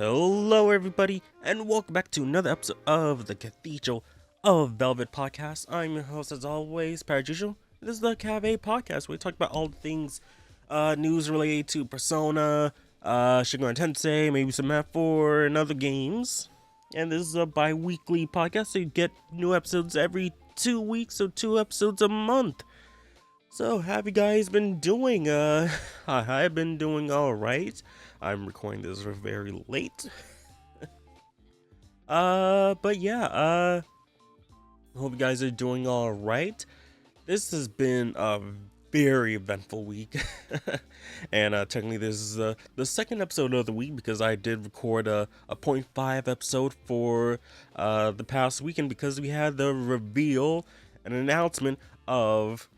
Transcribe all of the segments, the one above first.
Hello, everybody, and welcome back to another episode of the Cathedral of Velvet podcast. I'm your host, as always, Parajuju. This is the Cafe podcast where we talk about all the things news related to Persona, Shingon Tensei, maybe some Map 4, and other games. And this is a bi weekly podcast, so you get new episodes every 2 weeks, so 2 episodes a month. So, have you guys been doing? I've been doing alright. I'm recording this very late. But yeah, hope you guys are doing alright. This has been a very eventful week. And technically this is the second episode of the week because I did record a point 0.5 episode for the past weekend because we had the reveal, an announcement of,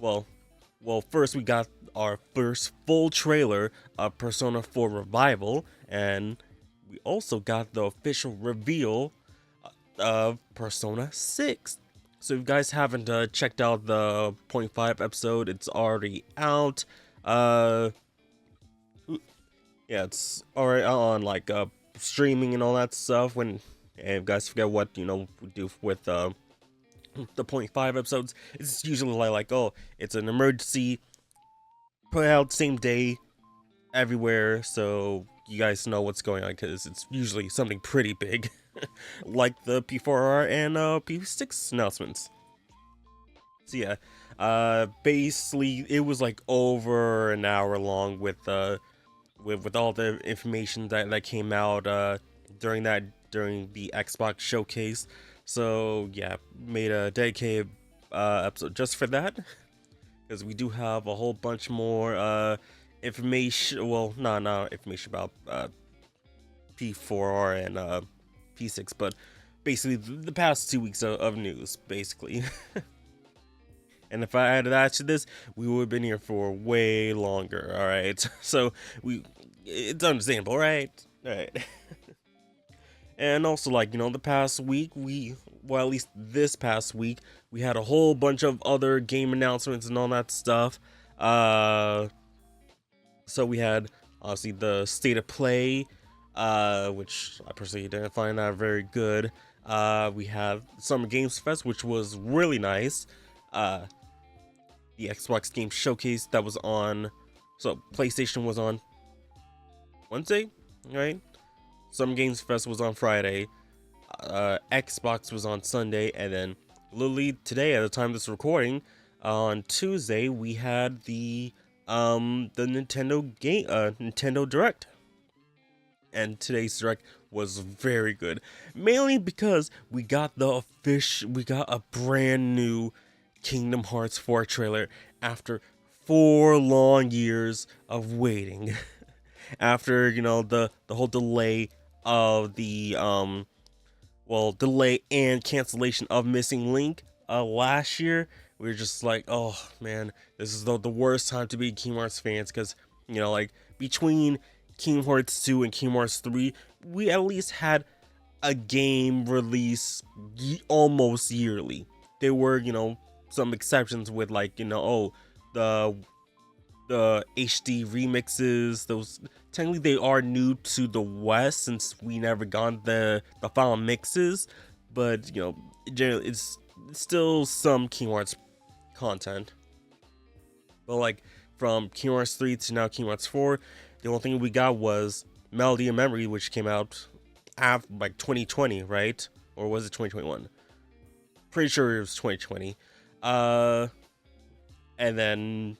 well, first we got our first full trailer of Persona 4 Revival, and we also got the official reveal of Persona 6. So if you guys haven't checked out the point 0.5 episode, it's already out. Yeah, it's already on like streaming and all that stuff. And if you guys forget what we do with the 0.5 episodes, it's usually like, oh, it's an emergency, put out same day everywhere, so you guys know what's going on, because it's usually something pretty big. Like the P4R and P6 announcements. So yeah, basically it was like over an hour long with all the information that came out during the Xbox showcase. So yeah, made a dedicated episode just for that, because we do have a whole bunch more information. Well, not information about P4R and P6, but basically the past 2 weeks of news, basically. And if I added that to this, we would have been here for way longer. All right, so it's understandable, right? All right. And also, like, the past week, well, at least this past week, we had a whole bunch of other game announcements and all that stuff. So we had, obviously, the State of Play, which I personally didn't find that very good. We had Summer Games Fest, which was really nice. The Xbox Game Showcase that was on, so PlayStation was on Wednesday, right? Summer Games Fest was on Friday. Xbox was on Sunday, and then literally today, at the time of this recording, on Tuesday, we had the Nintendo Direct. And today's Direct was very good, mainly because we got a brand new Kingdom Hearts 4 trailer after 4 long years of waiting. After the whole delay of the delay and cancellation of Missing Link last year, we were just like, oh man, this is the worst time to be Kingdom Hearts fans, because like between Kingdom Hearts 2 and Kingdom Hearts 3, we at least had a game release almost yearly. There were some exceptions with, like, the HD remixes. Those technically they are new to the West, since we never got the final mixes, but generally it's still some Kingdom Hearts content. But like from Kingdom Hearts 3 to now Kingdom Hearts 4, the only thing we got was Melody and Memory, which came out after, like, 2020, right? Or was it 2021? Pretty sure it was 2020. And then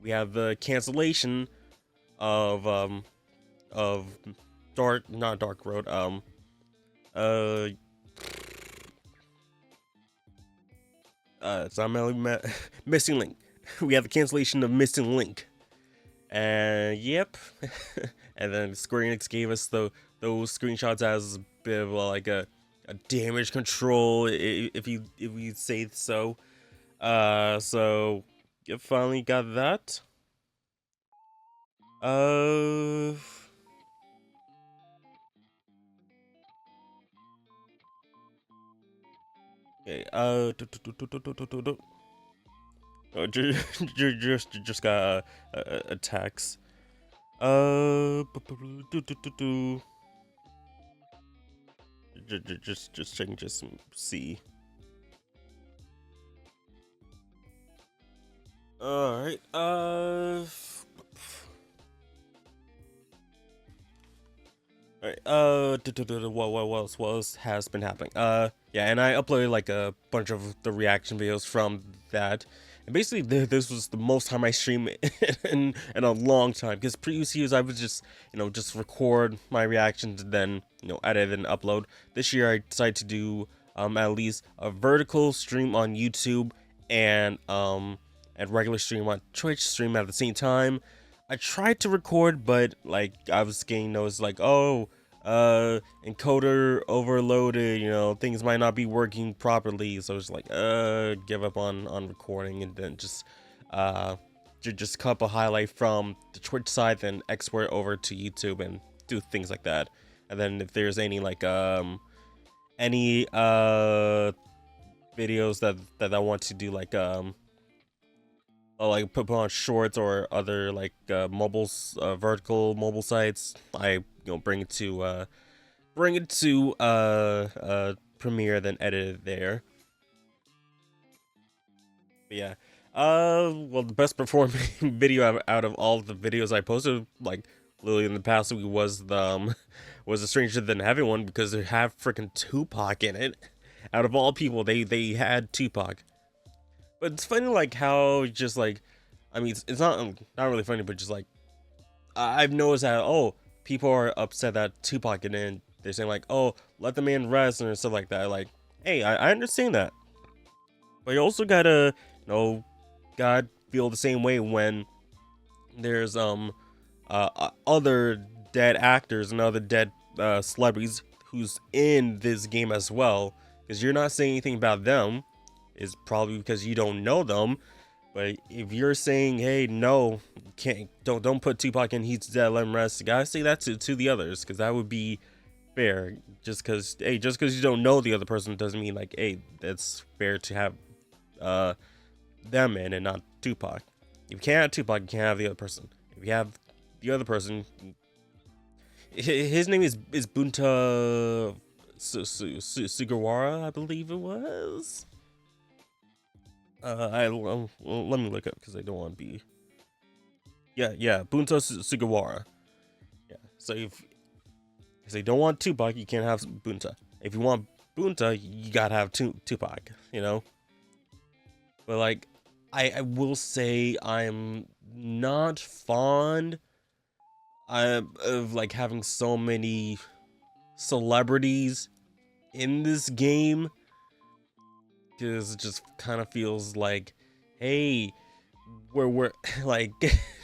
we have the cancellation of not Dark Road, it's not Missing Link. We have the cancellation of Missing Link. And yep. And then Square Enix gave us those screenshots as a bit of like a damage control, if you say so. So you finally got that. Okay. Just got a text. Just checking, just see. All right. Alright, what else has been happening? Yeah, and I uploaded like a bunch of the reaction videos from that. And basically, this was the most time I streamed in a long time. Because previous years, I would just, just record my reactions and then, edit and upload. This year, I decided to do, at least a vertical stream on YouTube and regular stream on Twitch, stream at the same time. I tried to record, but like I was getting noticed like, oh, encoder overloaded, things might not be working properly. So I was like, give up on recording, and then just cut a highlight from the Twitch side, then export over to YouTube and do things like that. And then if there's any like any videos that I want to do like put on shorts or other like vertical mobile sites, I bring it to Premiere, then edit it there. But yeah, well, the best performing video out of all the videos I posted, like literally in the past week, was the Stranger Than Heaven one, because they have freaking Tupac in it. Out of all people, they had Tupac. But it's funny, like, how just, like, I mean, it's not really funny, but just, like, I've noticed that, oh, people are upset that Tupac, and then they're saying, like, oh, let the man rest, and stuff like that. Like, hey, I understand that. But you also gotta, gotta feel the same way when there's, other dead actors and other dead, celebrities who's in this game as well. Because you're not saying anything about them. Is probably because you don't know them. But if you're saying, hey, no, don't put Tupac in, he's dead, let him rest, you gotta say that to the others, because that would be fair. Just because you don't know the other person doesn't mean, like, hey, that's fair to have them in and not Tupac. If you can't have Tupac, you can't have the other person. If you have the other person, his name is Bunta Sugawara, I believe it was. Let me look up, because I don't want to be. Yeah, Bunta Sugawara. Yeah, so if they don't want Tupac, you can't have Bunta. If you want Bunta, you gotta have Tupac. But like, I will say I'm not fond of like having so many celebrities in this game. Because it just kind of feels like, hey, we're like,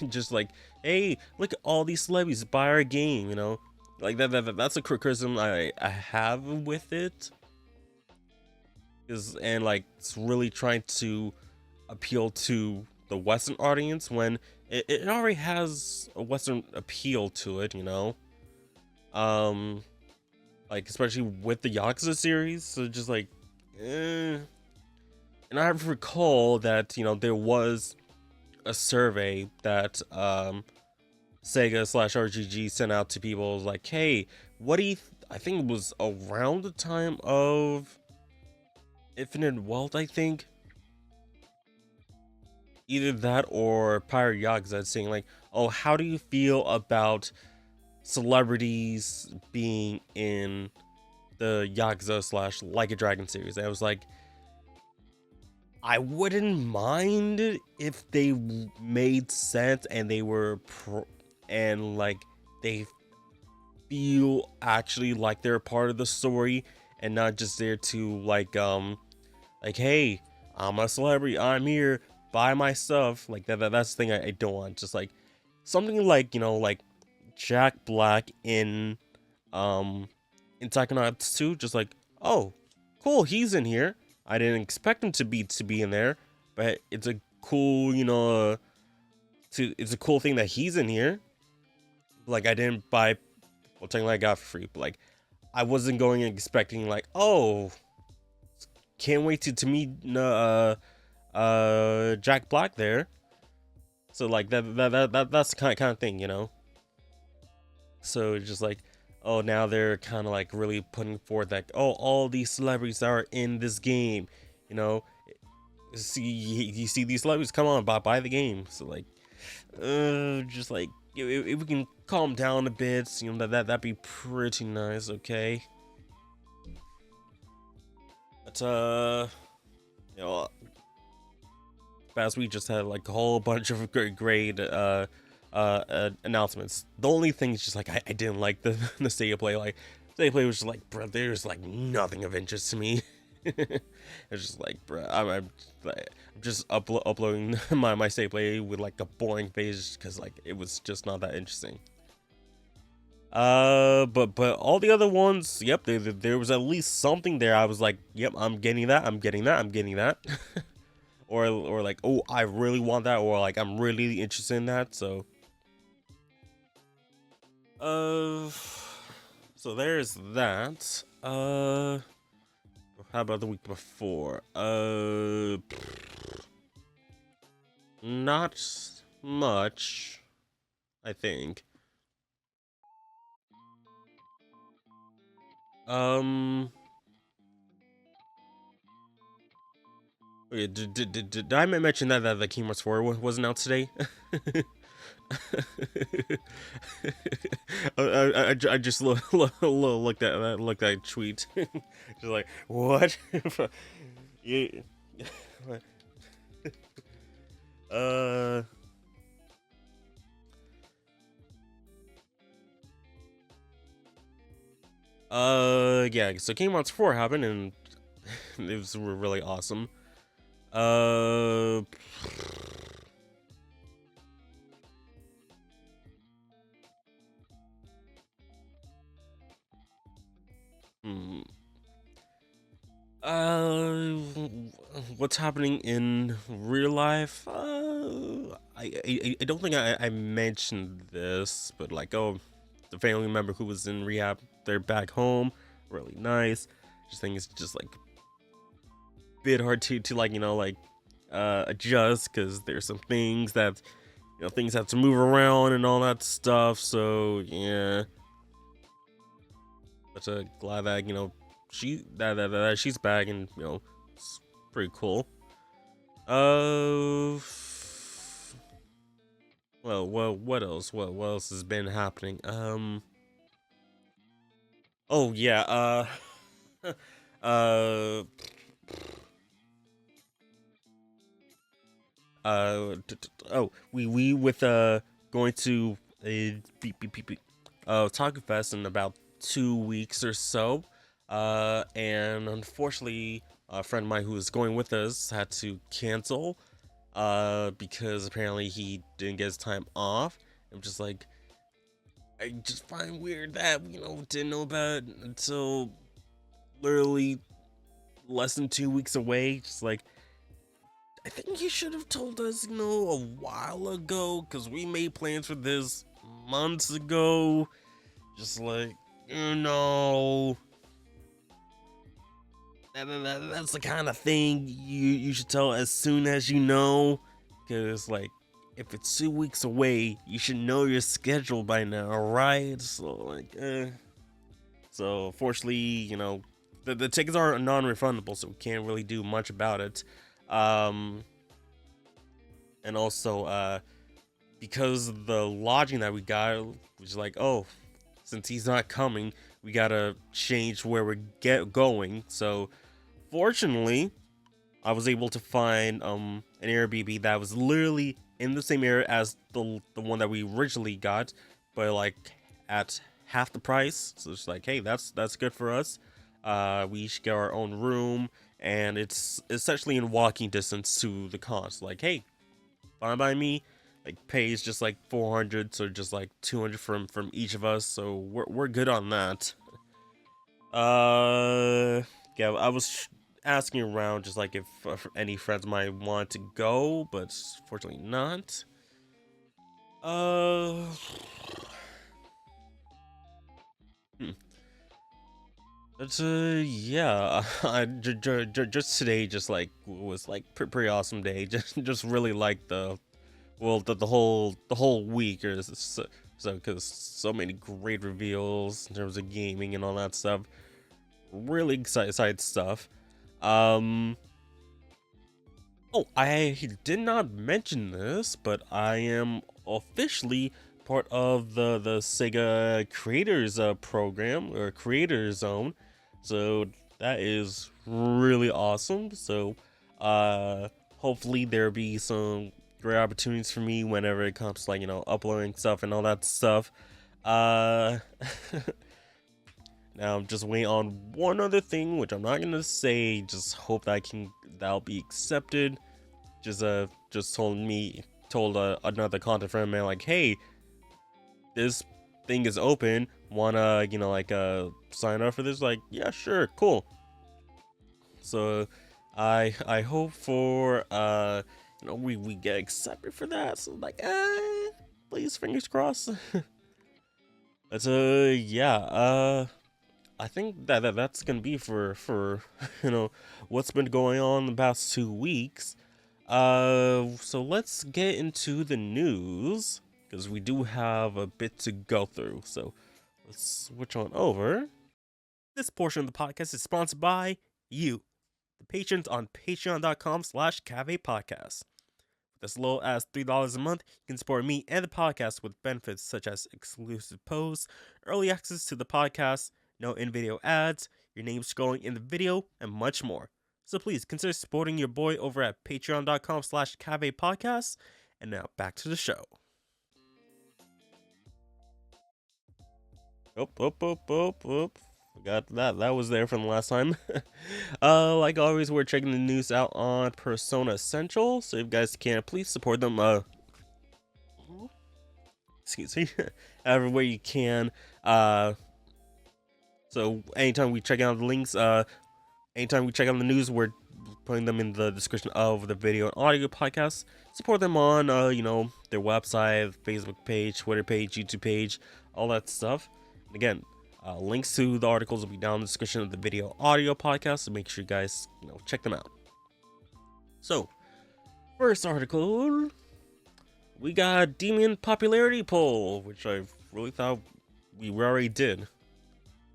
just like, hey, look at all these celebrities, buy our game, like that's a criticism I have with it. And like, it's really trying to appeal to the Western audience when it already has a Western appeal to it, like especially with the Yakuza series. So just like, And I recall that, there was a survey that Sega/RGG sent out to people, like, hey, what do you I think it was around the time of Infinite Wealth, I think. Either that or Pirate Yakuza, saying like, oh, how do you feel about celebrities being in the Yakuza/Like a Dragon series? And I was like, I wouldn't mind if they made sense and they were and like they feel actually like they're a part of the story and not just there to like hey, I'm a celebrity, I'm here, buy my stuff. Like that's the thing I don't want. Just like something like, like Jack Black in Psychonauts 2, just like, oh, cool, he's in here. I didn't expect him to be in there, but it's a cool, it's a cool thing that he's in here. Like, I didn't buy, well, technically I got for free, but like, I wasn't going and expecting like, oh, can't wait to meet Jack Black there. So like that's the kind of thing, So it's just like, oh, now they're kind of like really putting forth like, oh, all these celebrities are in this game, you know. See, you see these celebrities, come on, buy the game. So like, just like if we can calm down a bit, you know, that'd be pretty nice, okay. But you know, past week just had like a whole bunch of great announcements. The only thing is just like I didn't like the state of play. Like state of play was just like, bro, there's like nothing of interest to me. It's just like, bro, I'm just uploading my state of play with like a boring page because like it was just not that interesting. But all the other ones, yep, there was at least something there. I was like, yep, I'm getting that, I'm getting that, I'm getting that. Or like, oh, I really want that, or like I'm really interested in that. So uh so there's that. How about the week before? Not much, I think. um Wait, did I mention that the Kingdoms 4 wasn't out today? I just looked at that tweet. Just like, what? Yeah. uh yeah, so Kingdom Hearts 4 happened and it was really awesome. uh hmm. Uh, what's happening in real life? I don't think I mentioned this, but like, oh, the family member who was in rehab, they're back home. Really nice. Just think it's just like a bit hard to like, you know, like adjust because there's some things that, you know, things have to move around and all that stuff. So yeah, but glad that, you know, that she's back and, you know, it's pretty cool. Uh, well, what else? What else has been happening? Oh yeah. Uh, oh, we with going to a Taco Fest in about 2 weeks or so. And unfortunately, a friend of mine who was going with us had to cancel. Because apparently he didn't get his time off. I'm just like, I just find weird that, you know, didn't know about it until literally less than 2 weeks away. Just like, I think you should have told us, you know, a while ago, because we made plans for this months ago. Just like, you know, that's the kind of thing you should tell as soon as you know. Because, like, if it's 2 weeks away, you should know your schedule by now, right? So, like, So, fortunately, you know, the tickets are non-refundable, so we can't really do much about it. Um, and also, because the lodging that we got was like, oh, since he's not coming, we gotta change where we're going. So, fortunately, I was able to find an Airbnb that was literally in the same area as the one that we originally got, but like at half the price. So it's like, hey, that's good for us. We each get our own room, and it's essentially in walking distance to the con. So like, hey, fine by me. Like, pay is just like 400, so just like 200 from each of us. So we're good on that. Yeah, I was asking around just like if any friends might want to go, but fortunately not. Uh, hmm. It's yeah. Just today, just like was like pretty awesome day. Just really like the well the whole week or So, because so many great reveals in terms of gaming and all that stuff. Really excited stuff. Oh, I did not mention this, but I am officially part of the Sega Creators program or Creator Zone. So that is really awesome. So hopefully there'll be some great opportunities for me whenever it comes to, like, uploading stuff and all that stuff. Uh Now I'm just waiting on one other thing, which I'm not gonna say. Just hope that that'll be accepted. Just told another content friend, man, like, hey, this thing is open. Wanna sign up for this? Like, yeah, sure, cool. So I hope for we get accepted for that. So, like, please, fingers crossed. But yeah, I think that's gonna be for what's been going on the past 2 weeks. So let's get into the news because we do have a bit to go through. So let's switch on over. This portion of the podcast is sponsored by you, the patrons on patreon.com/cavepodcast. With as low as $3 a month, you can support me and the podcast with benefits such as exclusive posts, early access to the podcast, no in-video ads, your name scrolling in the video, and much more. So please consider supporting your boy over at patreon.com/cavepodcast. And now back to the show. Oh. Forgot that was there from the last time. Like always, we're checking the news out on Persona Central. So if you guys can, please support them. Excuse me, everywhere you can. So anytime we check out the links, anytime we check out the news, we're putting them in the description of the video and audio podcast. Support them on, their website, Facebook page, Twitter page, YouTube page, all that stuff. And again, links to the articles will be down in the description of the video audio podcast, so make sure you guys, check them out. So, first article, we got Demon Popularity Poll, which I really thought we already did.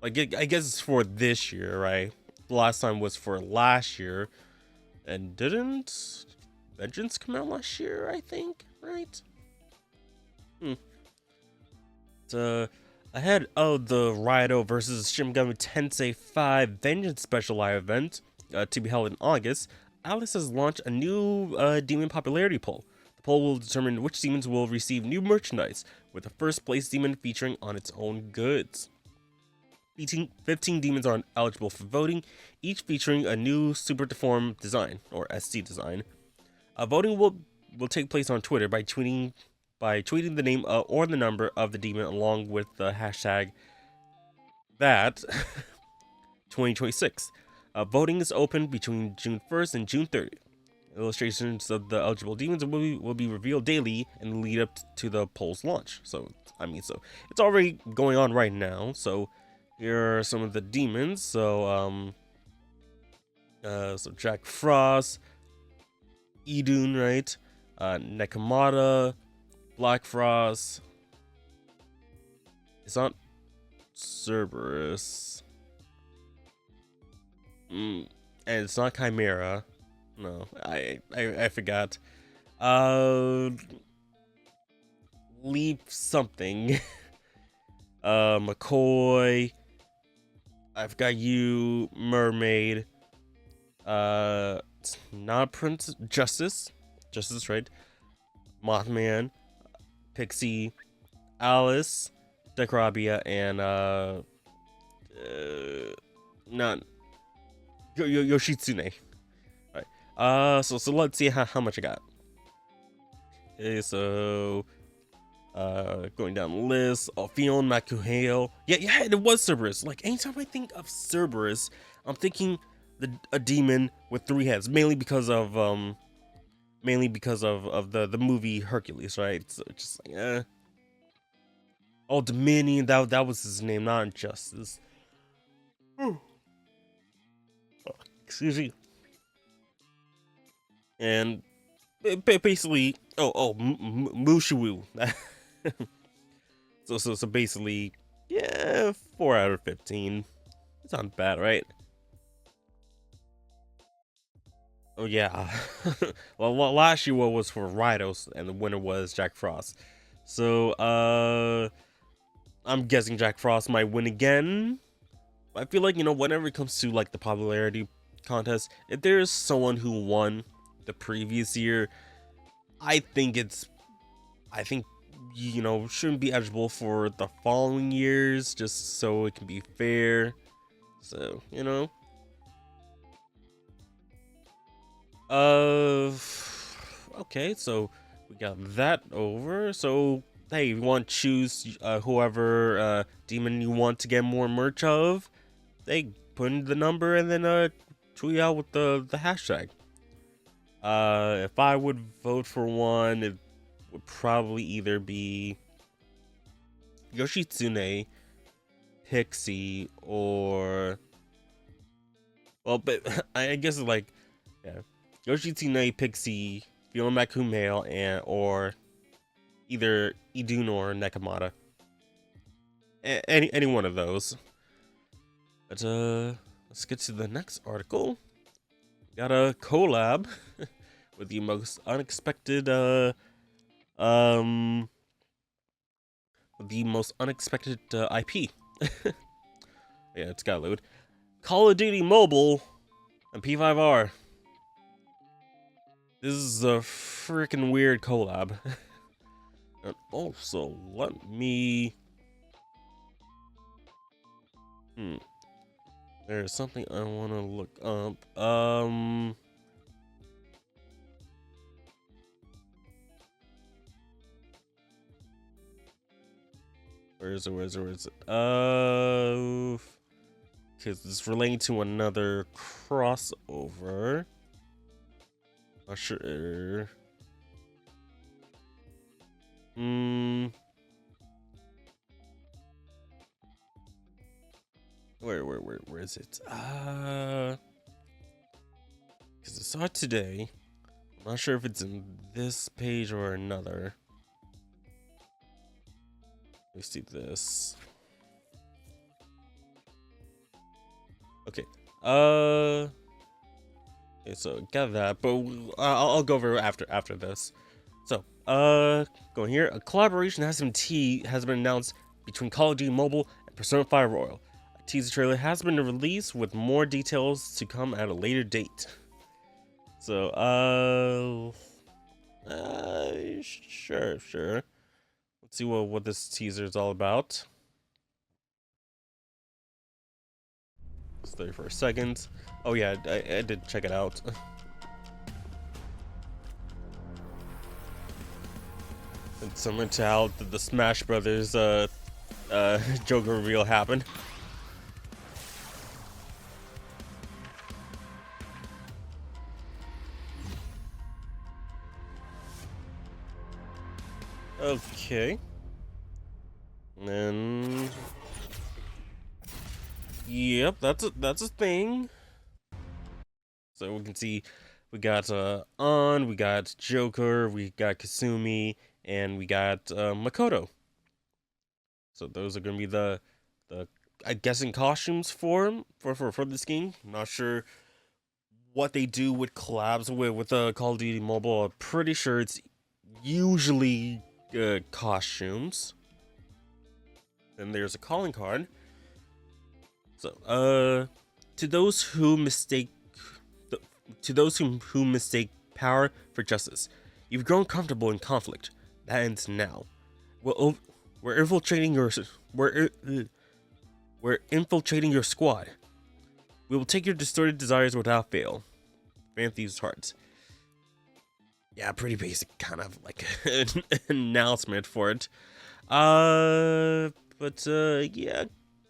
Like, I guess it's for this year, right? The last time was for last year. And didn't Vengeance come out last year, I think, right? Ahead of the Raido vs. Shin Megami Tensei 5 Vengeance Special Live event to be held in August, Alice has launched a new demon popularity poll. The poll will determine which demons will receive new merchandise, with the first place demon featuring on its own goods. 15 demons are eligible for voting, each featuring a new Super Deformed design, or SC design. Voting will take place on Twitter by tweeting the name or the number of the demon along with the hashtag that 2026. Voting is open between June 1st and June 30th. Illustrations of the eligible demons will be revealed daily in the lead up to the poll's launch. So it's already going on right now. So here are some of the demons. So Jack Frost, Idun, right? Nekomata, Black Frost. It's not Cerberus. And it's not Chimera. No, I forgot. Leaf something. McCoy. I've got you, Mermaid. It's not Prince Justice, right? Mothman, Pixie, Alice, Decrabia, and not Yoshitsune. All right. So let's see how much I got. Okay, so going down the list, Ophion, Makuheo. Yeah, it was Cerberus. Like, anytime I think of Cerberus, I'm thinking a demon with 3 heads, mainly because of the movie Hercules, right? So just like, Oh, Dominion, that was his name, not Injustice. Excuse me. And basically, Mushu. So basically, yeah, 4 out of 15. It's not bad, right? Oh yeah. Well, last year what was for Rhinos, and the winner was Jack Frost. So I'm guessing Jack Frost might win again. I feel like, whenever it comes to like the popularity contest, if there's someone who won the previous year, I think shouldn't be eligible for the following years, just so it can be fair. So, Uh, okay, so we got that over. So, hey, you want to choose whoever demon you want to get more merch of? They put in the number and then tweet out with the hashtag. If I would vote for one, it would probably either be Yoshitsune, Pixie, or but I guess it's like, yeah, Yoshitsune, Pixie, Fiona Makumail, and or either Idun or Nekomata. Any one of those. But let's get to the next article. We got a collab with the most unexpected um IP. Yeah, it's got load. Call of Duty Mobile and P5R. This is a freaking weird collab. And also, let me... There's something I want to look up. Where is it? Because it's relating to another crossover. Not sure. Where is it? Because I saw it today. I'm not sure if it's in this page or another. Let me see this. Okay. Okay, so got that, but I'll go over after this. So, going here, a collaboration has been announced between Call of Duty Mobile and Persona 5 Royal. A teaser trailer has been released with more details to come at a later date. So, sure. Let's see what this teaser is all about. It's 34 seconds. Oh yeah, I did check it out. And similar to how the Smash Brothers Joker reveal happened. Okay. And then, yep, that's a thing. So we can see we got we got Joker, we got Kasumi, and we got Makoto. So those are gonna be the I guessing costumes for this game. Not sure what they do with collabs with Call of Duty Mobile. I'm pretty sure it's usually costumes. Then there's a calling card. So to those who mistake power for justice, you've grown comfortable in conflict. That ends now. We're infiltrating your squad. We will take your distorted desires without fail. Fan Thieves' Hearts. Yeah, pretty basic kind of like an announcement for it. Yeah,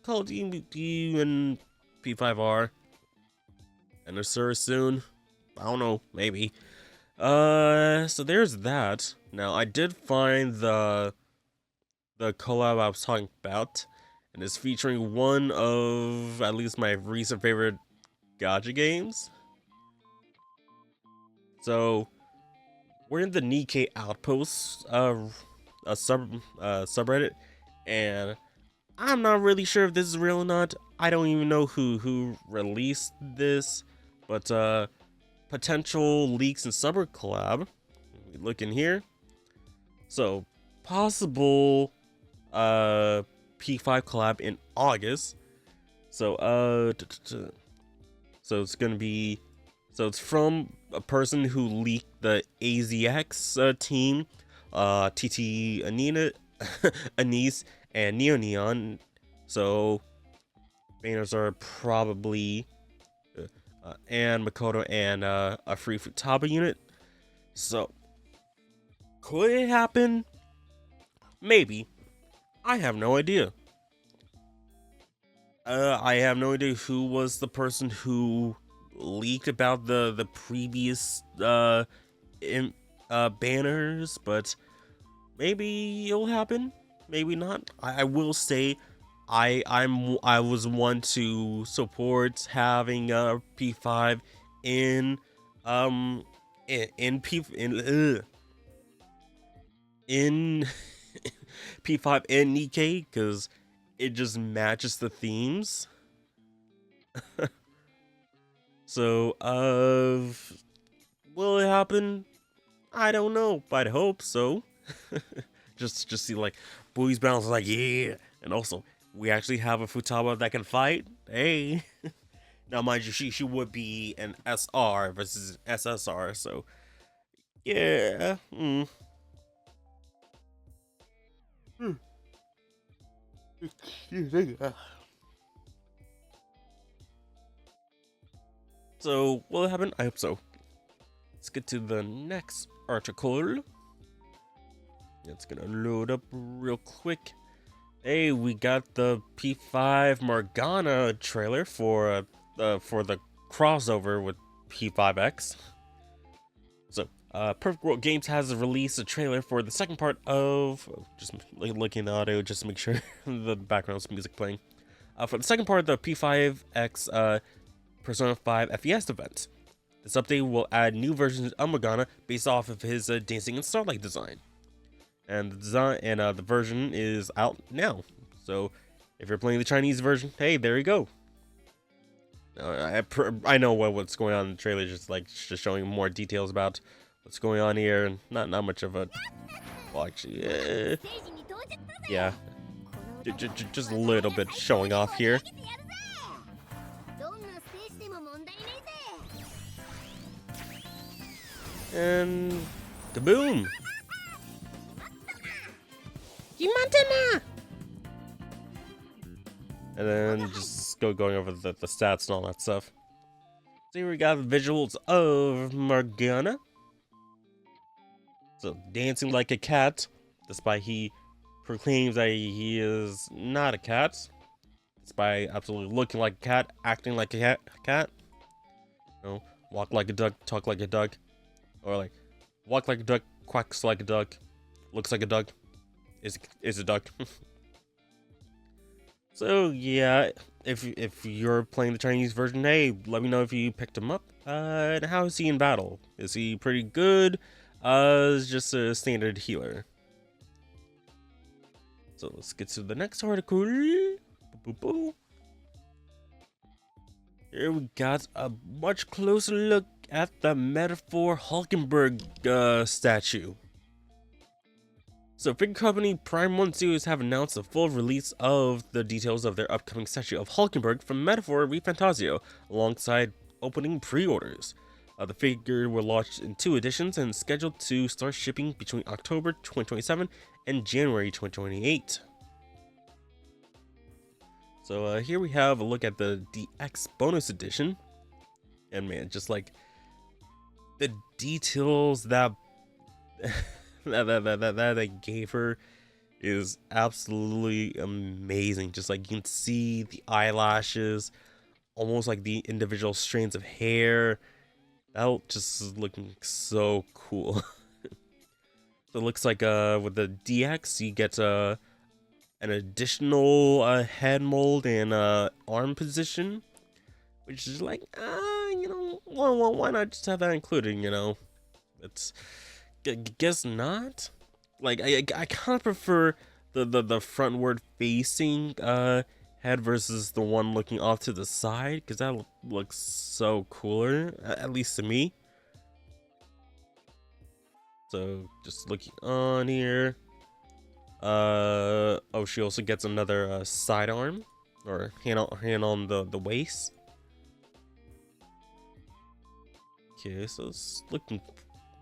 Call of Duty and P5R. And a Sur soon. I don't know, maybe. So there's that. Now I did find the collab I was talking about, and it's featuring one of at least my recent favorite gacha games. So we're in the Nikke Outpost subreddit, and I'm not really sure if this is real or not. I don't even know who released this, but potential leaks in summer collab. We look in here. So possible P5 collab in August. So so it's gonna be, so it's from a person who leaked the AZX team, TT Anina, Anise, and Neo Neon. So banners are probably and Makoto and a free Futaba unit. So could it happen? Maybe. I have no idea. I have no idea who was the person who leaked about the previous banners, but maybe it'll happen. Maybe not. I will say, I was one to support having P5 in in P in P5 and Nikke, because it just matches the themes. So, will it happen? I don't know, but I hope so. just see like Booey's balance, like, yeah, and also we actually have a Futaba that can fight. Hey, now mind you, she would be an SR versus an SSR, so yeah. So, will it happen? I hope so. Let's get to the next article. It's gonna load up real quick. Hey, we got the P5 Morgana trailer for the crossover with P5X. So, Perfect World Games has released a trailer for the second part of, just looking at the audio just to make sure the background's music playing. For the second part of the P5X Persona 5 FES event. This update will add new versions of Morgana based off of his Dancing in Starlight design. And the design and the version is out now. So if you're playing the Chinese version, hey, there you go. I know what's going on in the trailer, just showing more details about what's going on here, and not much of a, well, actually, yeah, just a little bit showing off here. And kaboom! And then just going over the stats and all that stuff. So here we got the visuals of Morgana. So dancing like a cat, despite he proclaims that he is not a cat. Despite absolutely looking like a cat, acting like a cat. You know, walk like a duck, talk like a duck. Or like, walk like a duck, quacks like a duck, looks like a duck, is a duck. So yeah, if you're playing the Chinese version, hey, let me know if you picked him up. And how is he in battle? Is he pretty good? Is just a standard healer. So let's get to the next article. Here we got a much closer look at the Metaphor Hulkenberg statue. So, figure company Prime One Studios have announced a full release of the details of their upcoming statue of Hulkenberg from Metaphor ReFantazio, alongside opening pre-orders. The figure will launch in 2 editions and is scheduled to start shipping between October 2027 and January 2028. So here we have a look at the DX bonus edition, and man, just like the details that that they gave her is absolutely amazing. Just like you can see the eyelashes, almost like the individual strands of hair. That just is looking so cool. So it looks like with the DX you get an additional head mold and arm position, which is like, you know, why not just have that included? You know, it's guess not. Like I kind of prefer the frontward facing head versus the one looking off to the side, because that looks so cooler, at least to me. So just looking on here. Oh, she also gets another sidearm or hand on the waist. Okay, so it's looking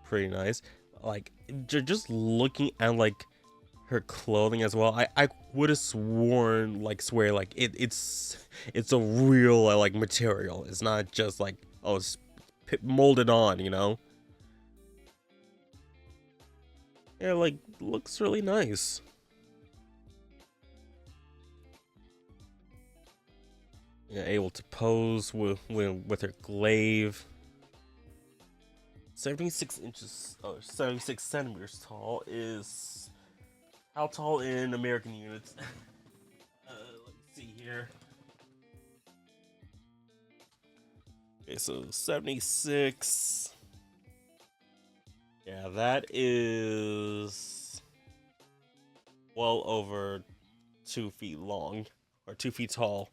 pretty nice. Like just looking at like her clothing as well, I would have sworn, like swear, like it's a real like material. It's not just like, oh, it's molded on, you know. Yeah, like looks really nice. Yeah, able to pose with her glaive. 76 inches, 76 centimeters tall is how tall in American units? Let me see here. Okay, so 76. Yeah, that is well over 2 feet long or 2 feet tall.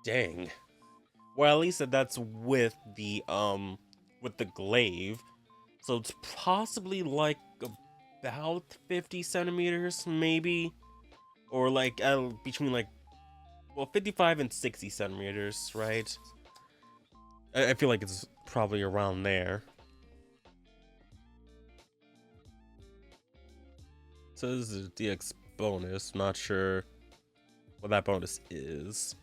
Dang. Well, at least that's with the glaive. So it's possibly like about 50 centimeters, maybe, or like between like, well, 55 and 60 centimeters, right? I feel like it's probably around there. So this is a DX bonus. Not sure what that bonus is.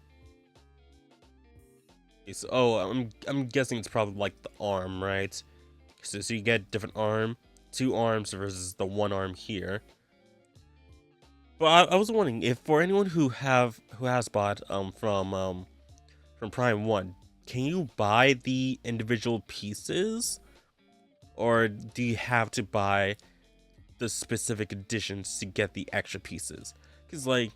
Okay, so, oh, I'm guessing it's probably like the arm, right? So you get different arm, 2 arms versus the 1 arm here. But I was wondering if for anyone who has bought from Prime 1, can you buy the individual pieces, or do you have to buy the specific editions to get the extra pieces? Because like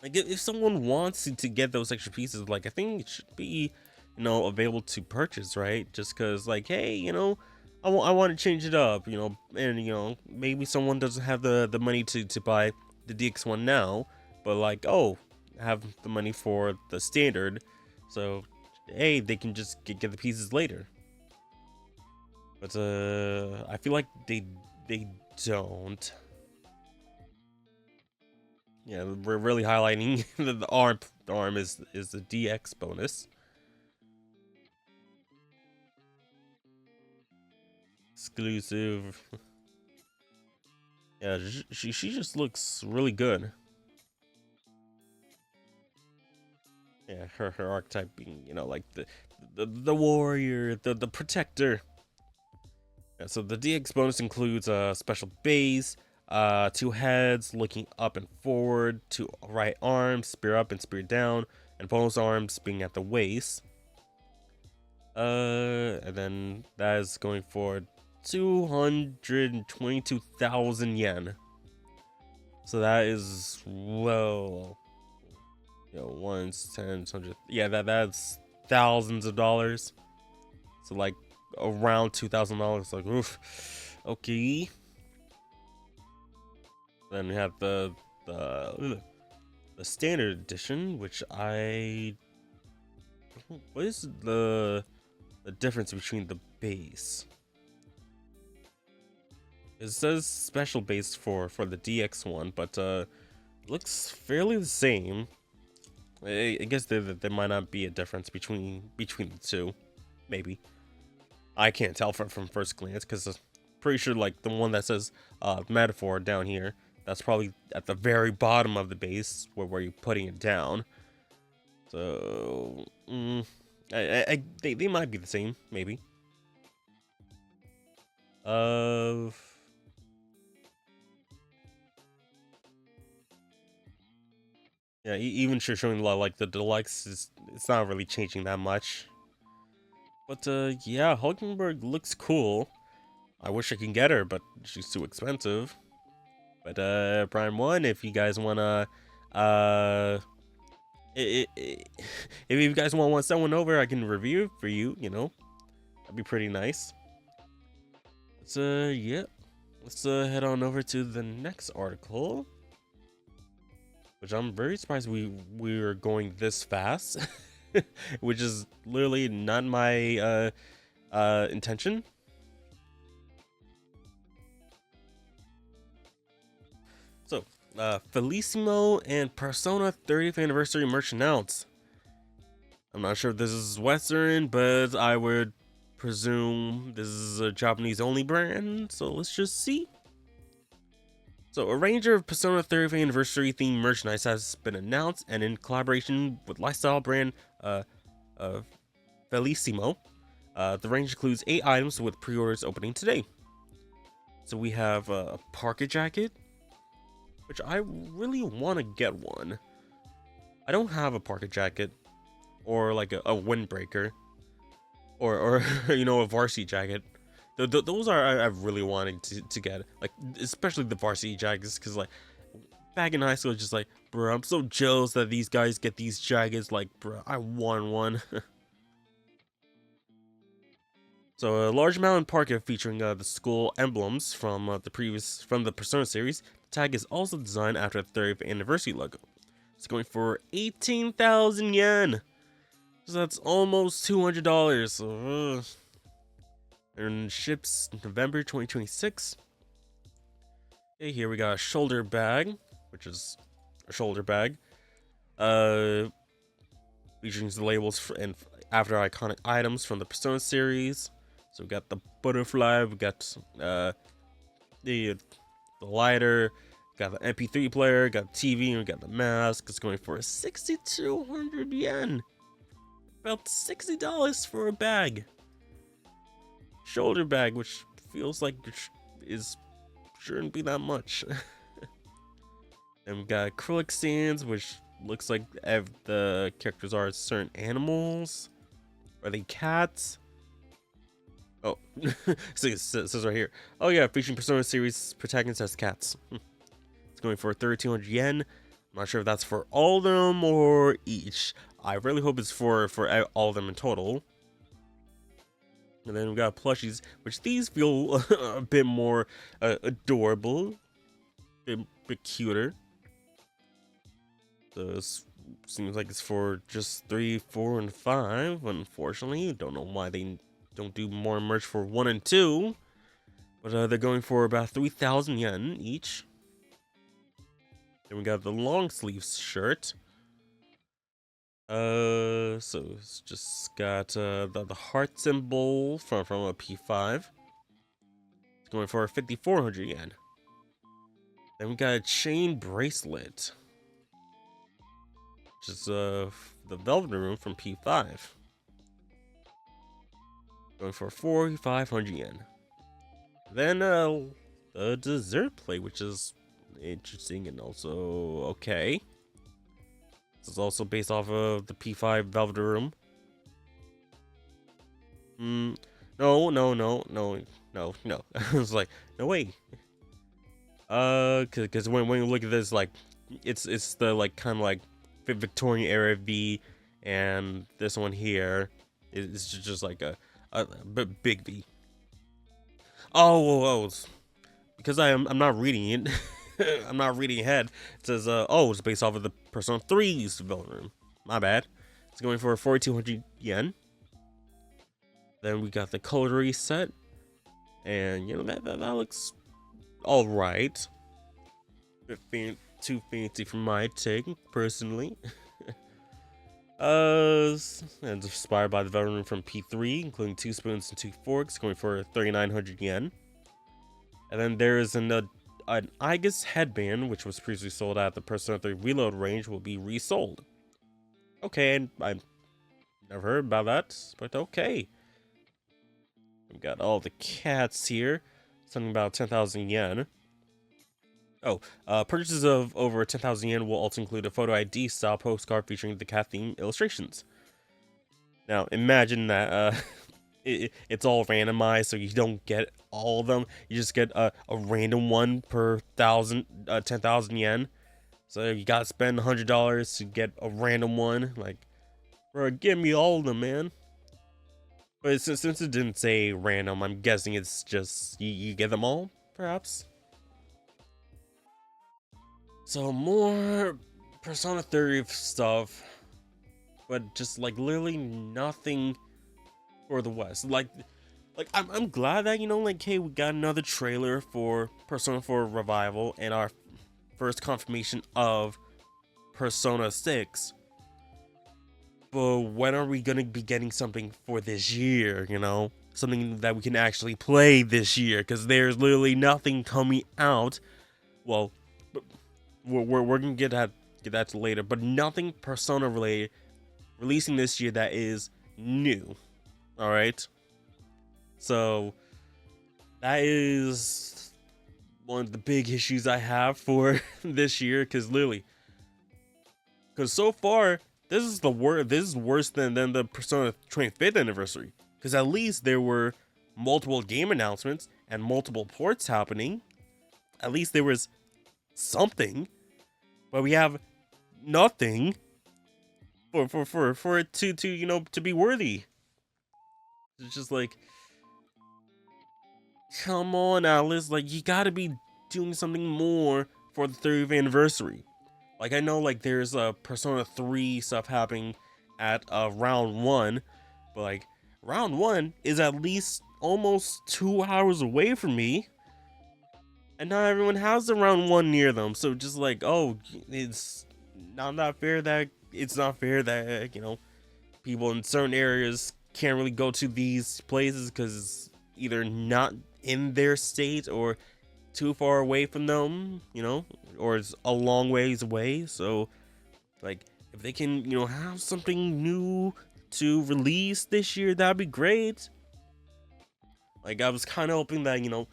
if someone wants to get those extra pieces, like I think it should be, you know, available to purchase, right? Just because like, hey, you know, I want to change it up, you know, and you know, maybe someone doesn't have the money to buy the DX1 now, but like, oh, have the money for the standard, so hey, they can just get the pieces later. But I feel like they don't. Yeah, we're really highlighting the arm. The arm is the DX bonus. Exclusive. Yeah, she just looks really good. Yeah, her archetype being, you know, like the warrior, the protector. Yeah, so the DX bonus includes a special base, 2 heads looking up and forward, 2 right arms, spear up and spear down, and bonus arms being at the waist. And then that is going for 222,000 yen. So that is, well, you know, ones, tens, hundred. Yeah, that's thousands of dollars. So like around $2,000. Like, oof. Okay. Then we have the standard edition, which what is the difference between the base? It says special base for the DX1, but looks fairly the same. I guess there might not be a difference between the two, maybe. I can't tell from first glance, because I'm pretty sure like the one that says metaphor down here, that's probably at the very bottom of the base where you're putting it down. So they might be the same, maybe. Yeah, even showing like the deluxe it's not really changing that much. But yeah, Hulkenberg looks cool. I wish I can get her, but she's too expensive. But Prime 1, if you guys wanna if you guys want someone over, I can review it for you, you know. That'd be pretty nice. So yeah. let's head on over to the next article, which I'm very surprised we're going this fast, which is literally not my intention. So, Felissimo and Persona 30th anniversary merch announced. I'm not sure if this is Western, but I would presume this is a Japanese only brand, so let's just see. So, a range of Persona 30th anniversary themed merchandise has been announced, and in collaboration with lifestyle brand Felissimo, the range includes 8 items with pre-orders opening today. So we have a parka jacket, which I really want to get one. I don't have a parka jacket, or like a windbreaker, or you know, a varsity jacket. Those are I really wanted to get, like especially the varsity jackets, because like back in high school, just like, bro, I'm so jealous that these guys get these jackets. Like, bro, I want one. So a large mountain parka featuring the school emblems from the Persona series. The tag is also designed after the 30th anniversary logo. It's going for 18,000 yen. So that's almost $200. And ships November 2026. Okay, here we got a shoulder bag, which is a shoulder bag. Featuring the labels and after iconic items from the Persona series. So we got the butterfly, we got the lighter, got the MP3 player, got the TV, and we got the mask. It's going for 6,200 yen. About $60 for a bag. Shoulder bag, which feels like shouldn't be that much. And we got acrylic stands, which looks like the characters are certain animals. Are they cats? Oh, so it says right here. Oh yeah, featuring Persona series protagonists as cats. It's going for 3,200 yen. I'm not sure if that's for all of them or each. I really hope it's for all of them in total. And then we got plushies, which these feel a bit more adorable, a bit cuter. So it seems like it's for just 3, 4, and 5. Unfortunately, don't know why they don't do more merch for 1 and 2, but they're going for about 3,000 yen each. Then we got the long sleeves shirt. So it's just got the heart symbol from a P5. It's going for 5,400 yen. Then we got a chain bracelet, which is the velvet room from P5. Going for 4,500 yen. Then the dessert plate, which is interesting and also okay. This is also based off of the P5 velvet room. No. I was like, no way. Because when you look at this, like, it's the like kind of like Victorian era V, and this one here is just like a big V. Oh, because I'm not reading it. I'm not reading ahead. It says it's based off of the Persona 3's development room. My bad. It's going for 4,200 yen. Then we got the cutlery set, and you know that looks all right. Too fancy for my take, personally. And inspired by the velvet room from P3, including 2 spoons and 2 forks, going for 3,900 yen. And then there is an Igus headband, which was previously sold at the Persona 3 Reload range, will be resold. Okay, and I've never heard about that, but okay. We've got all the cats here. Something about 10,000 yen. Oh, purchases of over 10,000 yen will also include a photo ID style postcard featuring the cat theme illustrations. Now, imagine that it's all randomized, so you don't get all of them. You just get a random one per 10,000 yen. So you gotta spend $100 to get a random one. Like, bro, give me all of them, man. But since it didn't say random, I'm guessing it's just you get them all. perhaps. So more Persona 3 stuff, but just like literally nothing for the West. Like I'm glad that, you know, like, hey, we got another trailer for Persona 4 Revival and our first confirmation of Persona 6. But when are we gonna be getting something for this year, you know? Something that we can actually play this year, because there's literally nothing coming out. Well, we're gonna get that to later, but nothing Persona related releasing this year that is new. All right, so that is one of the big issues I have for this year, because so far this is worse than the Persona 25th anniversary, because at least there were multiple game announcements and multiple ports happening. At least there was something, but we have nothing for it to you know, to be worthy. It's just like, come on, Alice, like, you gotta be doing something more for the 30th anniversary. Like, I know, like, there's Persona 3 stuff happening at round 1, but like, round 1 is at least almost 2 hours away from me, and not everyone has the round 1 near them. So just like, oh, it's not fair that you know, people in certain areas can't really go to these places because it's either not in their state or too far away from them, you know, or it's a long ways away. So like, if they can, you know, have something new to release this year, that'd be great. Like, I was kind of hoping that, you know,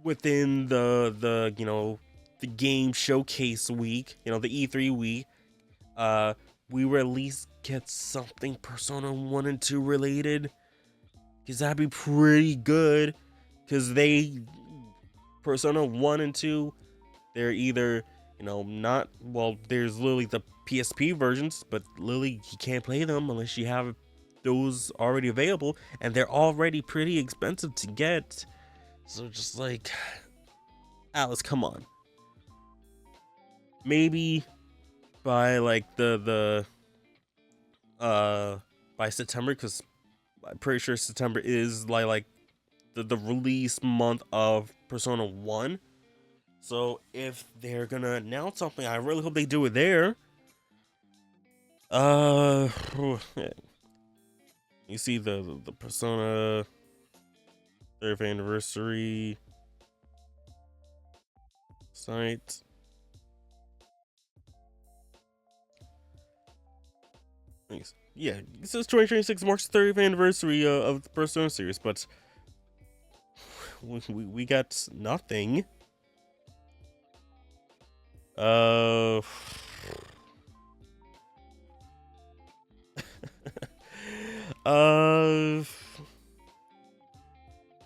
within the you know, the game showcase week, you know, the E3 week, we would at least get something Persona 1 and 2 related, because that'd be pretty good. Because Persona 1 and 2, they're either, you know, not, well, there's literally the PSP versions, but literally you can't play them unless you have those already available, and they're already pretty expensive to get. So just like, Alice, come on. Maybe by like by September, because I'm pretty sure September is like the release month of Persona 1. So if they're gonna announce something, I really hope they do it there. You see the Persona 3rd anniversary site. Yeah, it says 2026 marks the 30th anniversary of the Persona series, but we got nothing.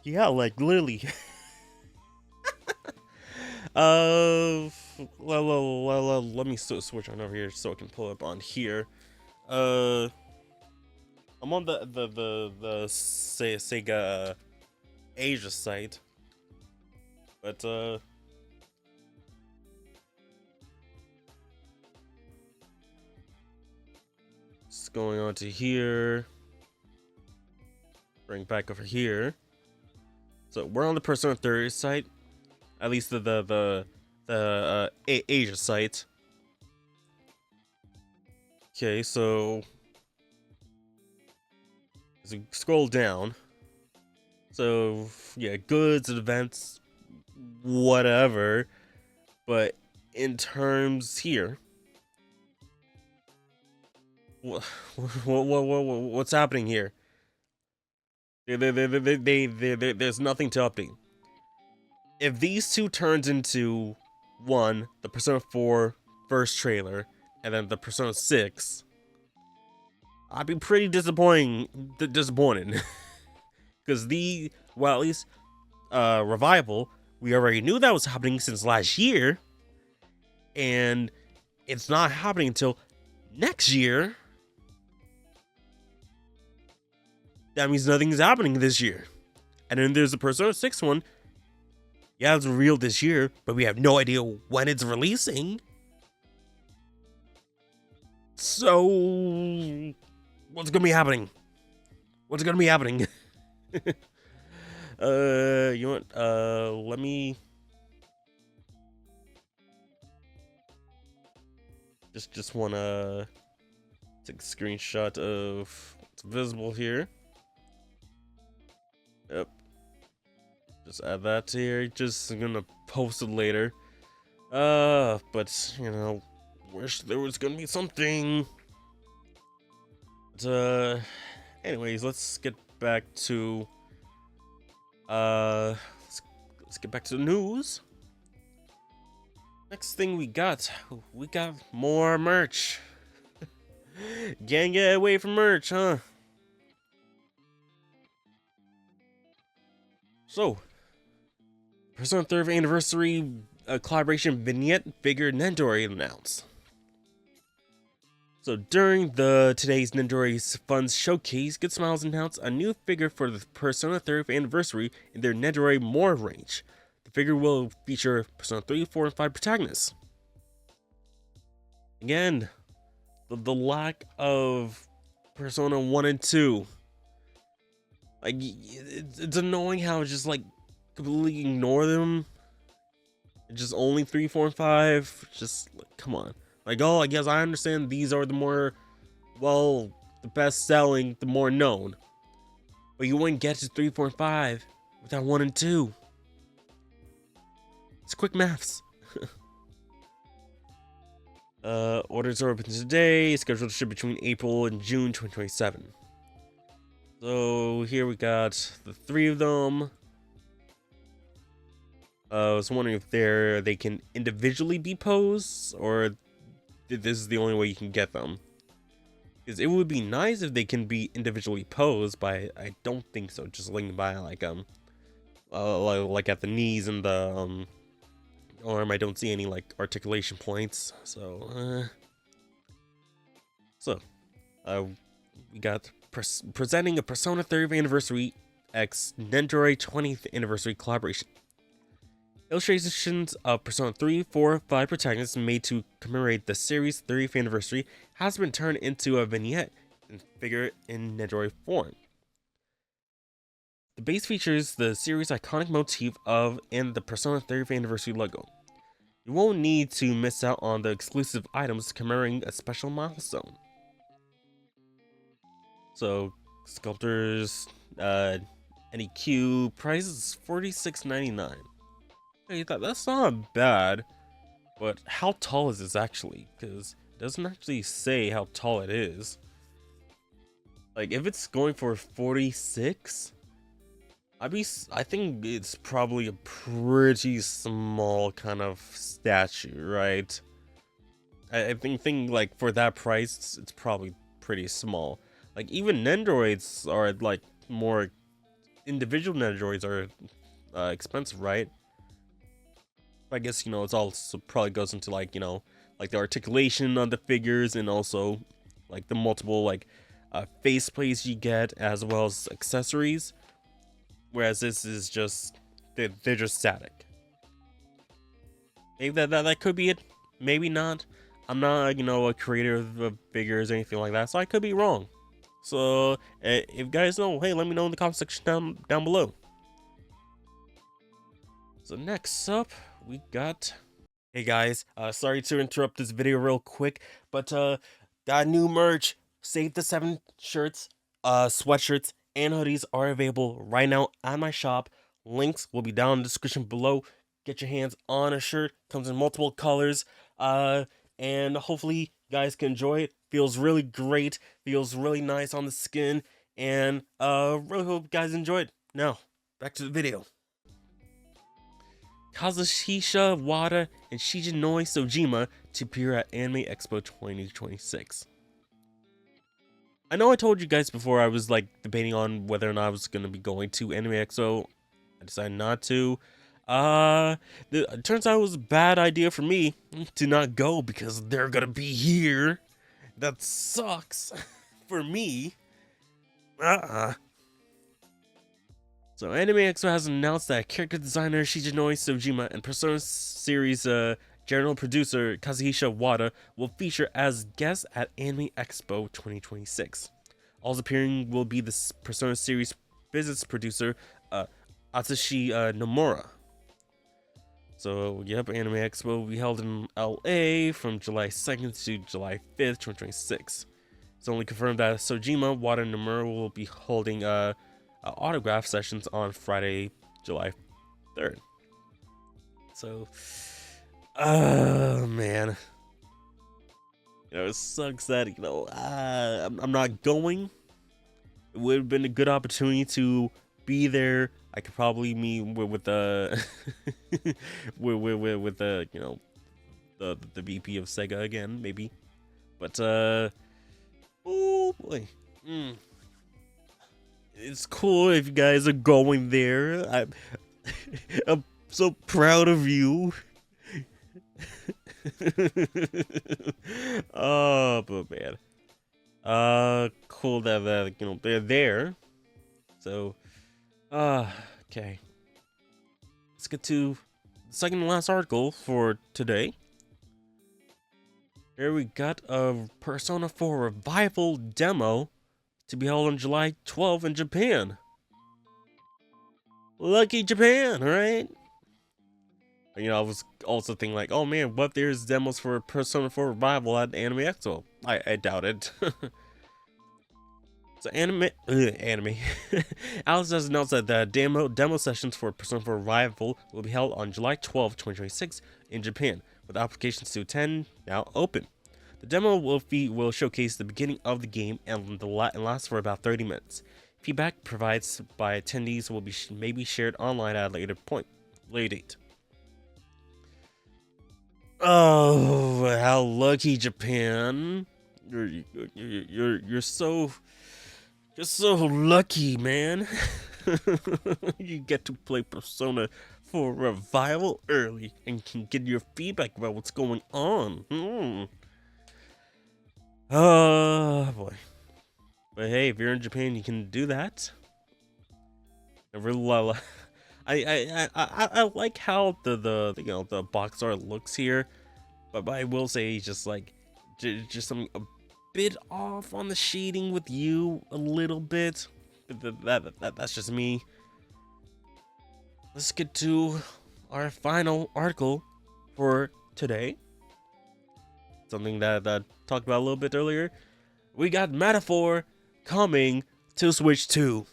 Yeah, like literally. Let me switch on over here so I can pull up on here. I'm on the Sega Asia site, but just going on to here, bring back over here. So we're on the Persona 30 site, at least the Asia site. Okay, so as we scroll down, so yeah, goods, events, whatever. But in terms here, what's happening here? There's nothing to update. If these two turns into one, the Persona 4 first trailer, and then the Persona 6, I'd be pretty disappointed. Because at least Revival, we already knew that was happening since last year, and it's not happening until next year. That means nothing's happening this year. And then there's the Persona 6 one. Yeah, it's real this year, but we have no idea when it's releasing. So, what's gonna be happening? What's gonna be happening? You know what? Let me just wanna take a screenshot of what's visible here. Yep. Just add that to here. Just gonna post it later. But you know, wish there was gonna be something. But anyways, let's get back to let's get back to the news. Next thing we got more merch. Can't get away from merch, huh? So, Persona 3rd Anniversary collaboration vignette figure Nendori announced. So during today's Nendori's Funds showcase, Good Smiles announced a new figure for the Persona 3rd Anniversary in their Nendori More range. The figure will feature Persona 3, 4, and 5 protagonists. Again, the lack of Persona 1 and 2. Like, it's annoying how it's just like completely ignore them. It's just only 3, 4, and 5. Just like, come on. Like, oh, I guess I understand these are the more, well, the best selling, the more known. But you wouldn't get to 3, 4, and 5 without 1 and 2. It's quick maths. Orders are open today, scheduled to ship between April and June 2027. So here we got the 3 of them. I was wondering if they can individually be posed, or this is the only way you can get them. Because it would be nice if they can be individually posed, but I don't think so. Just linked by like at the knees and the arm, I don't see any like articulation points. So we got presenting a Persona 3rd Anniversary X Nendori 20th Anniversary collaboration. Illustrations of Persona 3, 4, 5 protagonists made to commemorate the series' 30th anniversary has been turned into a vignette and figure in Nendori form. The base features the series' iconic motif of and the Persona 30th Anniversary logo. You won't need to miss out on the exclusive items commemorating a special milestone. So, sculptors, NEQ, price is $46.99. Hey, that's not bad, but how tall is this actually? Because it doesn't actually say how tall it is. Like, if it's going for 46, I think it's probably a pretty small kind of statue, right? I think like for that price, it's probably pretty small. Like even Nendoroids are like more individual Nendoroids are expensive, right? I guess, you know, it's also probably goes into like, you know, like the articulation on the figures and also like the multiple like face plates you get as well as accessories. Whereas this is just, they're just static. Maybe that could be it. Maybe not. I'm not, you know, a creator of figures or anything like that, so I could be wrong. So if you guys know, hey, let me know in the comment section down below. So next up, we got... Hey guys, sorry to interrupt this video real quick, but got new merch. Save the 7 shirts, sweatshirts, and hoodies are available right now at my shop. Links will be down in the description below. Get your hands on a shirt. Comes in multiple colors. And hopefully you guys can enjoy it. Feels really great. Feels really nice on the skin. And really hope you guys enjoy it. Now, back to the video. Kazuhisa Wada and Shigenoi Sojima to appear at Anime Expo 2026. I know I told you guys before I was like debating on whether or not I was going to be going to Anime Expo. I decided not to. It turns out it was a bad idea for me to not go because they're going to be here. That sucks for me. So Anime Expo has announced that character designer Shigenori Sojima and Persona series general producer Kazuhisa Wada will feature as guests at Anime Expo 2026. Also appearing will be the Persona series business producer Atsushi Nomura. So, yep, Anime Expo will be held in LA from July 2nd to July 5th, 2026. It's only confirmed that Sojima, Wada, and Nomura will be holding autograph sessions on Friday, July 3rd. So, man. It sucks that, I'm not going. It would have been a good opportunity to be there. I could probably meet with the with the the VP of Sega again, maybe. But oh boy, it's cool if you guys are going there. I'm so proud of you. Oh, but man, cool that they're there. So, okay. Let's get to the second and last article for today. Here we got a Persona 4 revival demo to be held on July 12th in Japan. Lucky Japan, right? I was also thinking like, oh man, what if there's demos for Persona 4 revival at Anime Expo? I doubt it. So anime. Alice has announced that the demo sessions for Persona 4 Revival will be held on July 12, 2026 in Japan, with applications to attend now open. The demo will showcase the beginning of the game and last for about 30 minutes. Feedback provided by attendees will be maybe shared online at a later date. Oh, how lucky, Japan! You're so lucky, man. You get to play Persona 4 Revival early and can get your feedback about what's going on. Oh boy. But hey, if you're in Japan, you can do that. I really I like how the box art looks here, but I will say just something a bit off on the shading with you a little bit. That's just me. Let's get to our final article for today. Something that I talked about a little bit earlier. We got Metaphor coming to Switch 2.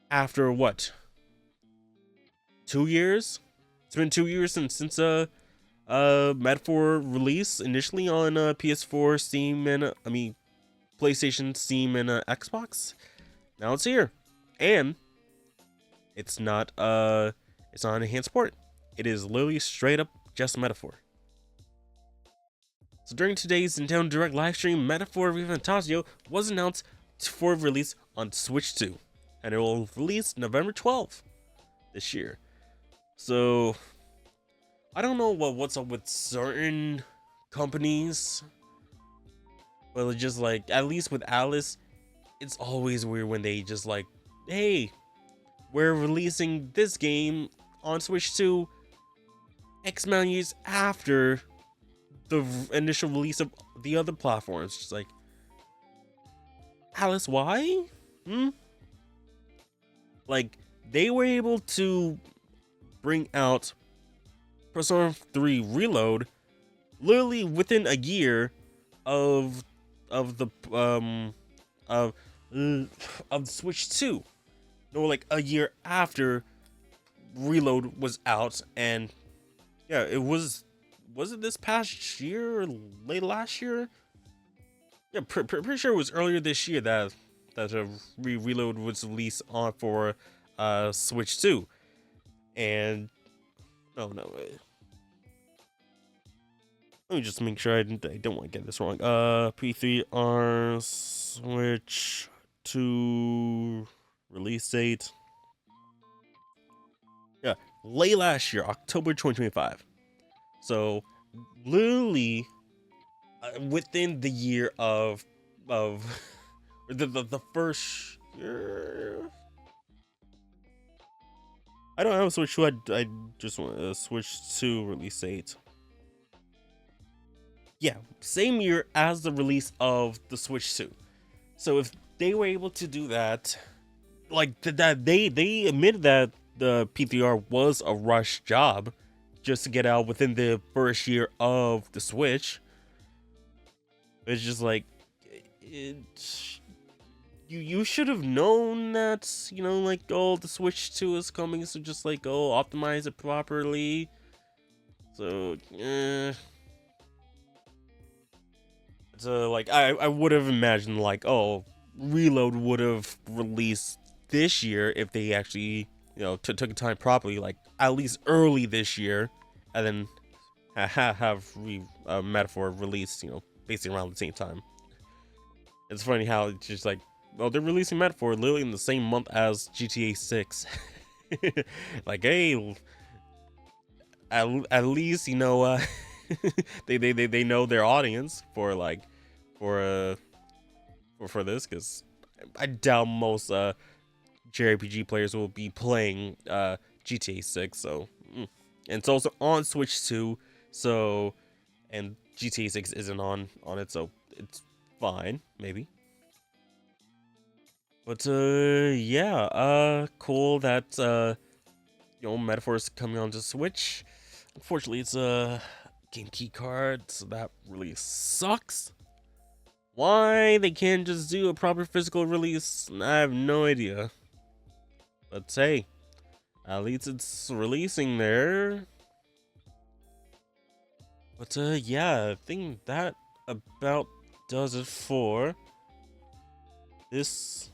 After what? 2 years? It's been 2 years since Metaphor release initially on PS4, Steam, and PlayStation, Steam, and Xbox. Now it's here, and it's not enhanced port. It is literally straight up just Metaphor. So during today's Nintendo Direct livestream, Metaphor Refantasio was announced for release on Switch 2, and it will release November 12th this year. So I don't know what's up with certain companies, but it's just like, at least with Alice, it's always weird when they just like, hey, we're releasing this game on Switch 2 X amount of years after the initial release of the other platforms. Just like, Alice, why? Like, they were able to bring out Persona 3 Reload literally within a year of the Switch 2. No, like a year after Reload was out, and yeah, it was it this past year or late last year? Yeah, pretty sure it was earlier this year that Reload was released on for Switch 2. And no, let me just make sure I don't want to get this wrong. P3R Switch 2 release date. Yeah, late last year, October 2025. So literally within the year of the first year. I don't have a Switch 2. I just want a Switch 2 release date. Yeah, same year as the release of the Switch 2. So if they were able to do that, like that, they admitted that the P3R was a rush job just to get out within the first year of the Switch. It's just like it, you should have known that, like, oh, the Switch 2 is coming, so just like, oh, optimize it properly. So so like I would have imagined, like, oh, Reload would have released this year if they actually, took time properly, like at least early this year, and then have Metaphor released, basically around the same time. It's funny how it's just like, well, they're releasing Metaphor literally in the same month as GTA 6. Like, hey, at least, they know their audience for, like, for this, because I doubt most JRPG players will be playing GTA 6. So and it's also on Switch 2, so, and GTA 6 isn't on it, so it's fine, maybe. But yeah, cool that Metaphor's coming onto Switch. Unfortunately, it's a game key card, so that really sucks. Why they can't just do a proper physical release, I have no idea. But hey, at least it's releasing there. But yeah, I think that about does it for this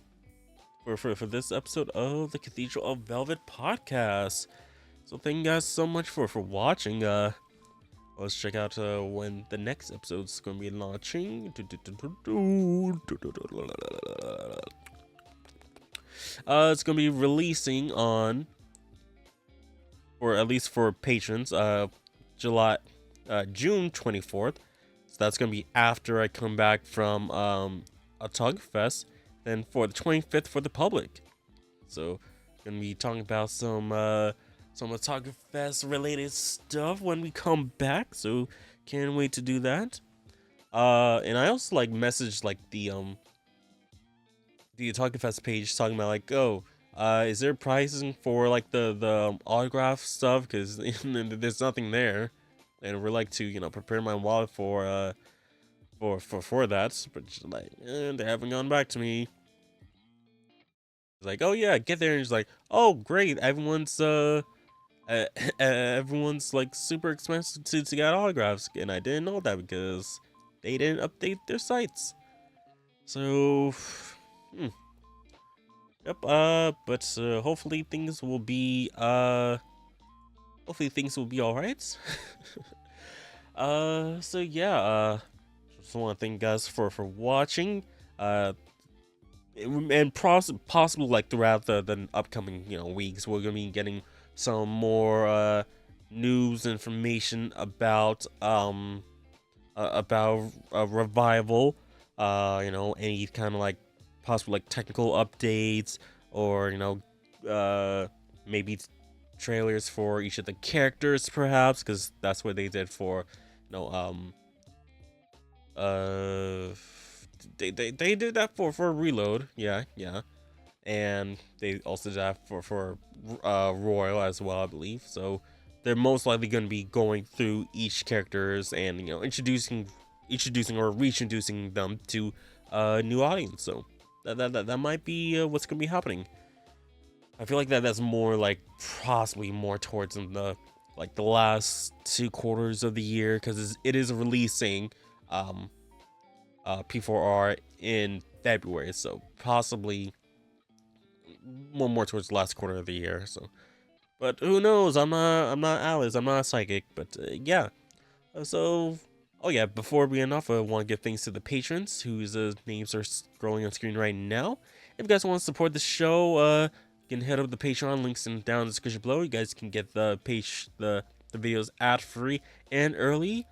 for this episode of the Cathedral of Velvet podcast. So thank you guys so much for watching. Let's check out when the next episode's gonna be launching. It's gonna be releasing on, or at least for patrons, June 24th. So that's gonna be after I come back from a Tug Fest. Then for the 25th for the public. So gonna be talking about some Otaku Fest related stuff when we come back. So can't wait to do that. And I also like messaged like the Otaku Fest page talking about, like, oh, is there pricing for like the autograph stuff? Because there's nothing there, and we're like to prepare my wallet for that, but just like, they haven't gone back to me. It's like, oh yeah, get there, and it's like, oh great, everyone's everyone's like super expensive to get autographs, and I didn't know that because they didn't update their sites. So, yep. But hopefully things will be all right. So yeah. Just want to thank you guys for watching. And possibly like throughout the upcoming weeks, we're gonna be getting some more news information about a revival, any kind of like possible like technical updates, or maybe trailers for each of the characters, perhaps, because that's what they did for they did that for Reload, yeah, and they also did that for Royal as well, I believe. So they're most likely going to be going through each characters and introducing or reintroducing them to a new audience. So that might be what's going to be happening. I feel like that's more like possibly more towards in the last 2 quarters of the year, because it is releasing P4R in February, so possibly more towards the last quarter of the year. So, but who knows? I'm not Alice. I'm not a psychic. But yeah. So, oh yeah. Before we end off, I want to give thanks to the patrons whose names are scrolling on screen right now. If you guys want to support the show, you can head over to the Patreon. Links down in the description below. You guys can get the videos ad free and early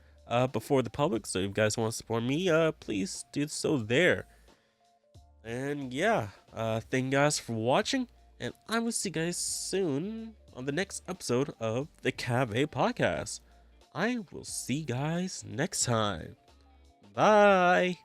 before the public. So if you guys want to support me, please do so there. And yeah, thank you guys for watching, and I will see you guys soon. on the next episode of the Cafe Podcast. I will see you guys next time. Bye.